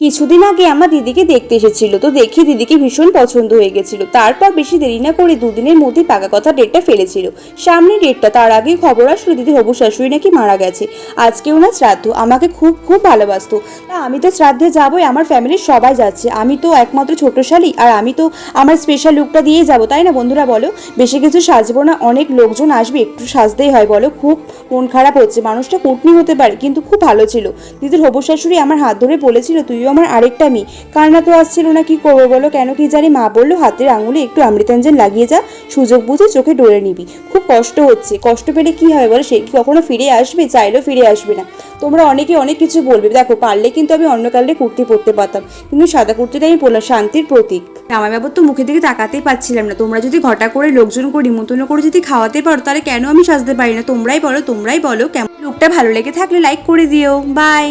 কিছুদিন আগে আমার দিদিকে দেখতে এসেছিল, তো দেখে দিদিকে ভীষণ পছন্দ হয়ে গেছিল। তারপর বেশি দেরি না করে দুদিনের মধ্যে পাকা কথা ডেটটা ফেলেছিল। সামনে ডেটটা, তার আগেই খবর আসলো দিদির হবু শাশুড়ি নাকি মারা গেছে। আজকে ওনার শ্রাদ্ধ, আমাকে খুব খুব ভালোবাসতো। তা আমি তো শ্রাদ্ধে যাবোই, আমার ফ্যামিলির সবাই যাচ্ছে, আমি তো একমাত্র ছোট শালি, আর আমি তো আমার স্পেশাল লুকটা দিয়ে যাবো, তাই না বন্ধুরা বলো? বেশি কিছু সাজবো না, অনেক লোকজন আসবে, একটু সাজতেই হয় বলো। খুব মন খারাপ হচ্ছে, মানুষটা কুটনি হতে পারে কিন্তু খুব ভালো ছিল। দিদির হবু শাশুড়ি আমার হাত ধরে বলেছিল তুইও আমার আরেকটা মেয়ে। কান্না তো আসছিল না, কি করবো বলো? কেন কি জানি মা বললো হাতের আঙুলে একটু অমৃতাঞ্জন লাগিয়ে যা, সুযোগ বুঝে চোখে ডোরে নিবি। খুব কষ্ট হচ্ছে, কষ্ট পেলে কি হয় বলো? সে কি কখনো ফিরে আসবে? চাইলেও ফিরে আসবে না। তোমরা অনেকে অনেক কিছু বলবে, দেখো পারলে কিন্তু আমি অন্য কালারে কুর্তি পরতে পারতাম, কিন্তু সাদা কুর্তিটা আমি পরলাম, শান্তির প্রতীক। জামাই বাবুর তো মুখের দিকে তাকাতেই পাচ্ছিলাম না। তোমরা যদি ঘটা করে লোকজন করে নিমন্ত্রণ করে যদি খাওয়াতে পারো, তাহলে কেন আমি সাজতে পারি না? তোমরাই বলো, তোমরাই বলো কেমন লুকটা ভালো লেগে থাকলে লাইক করে দিও। বাই।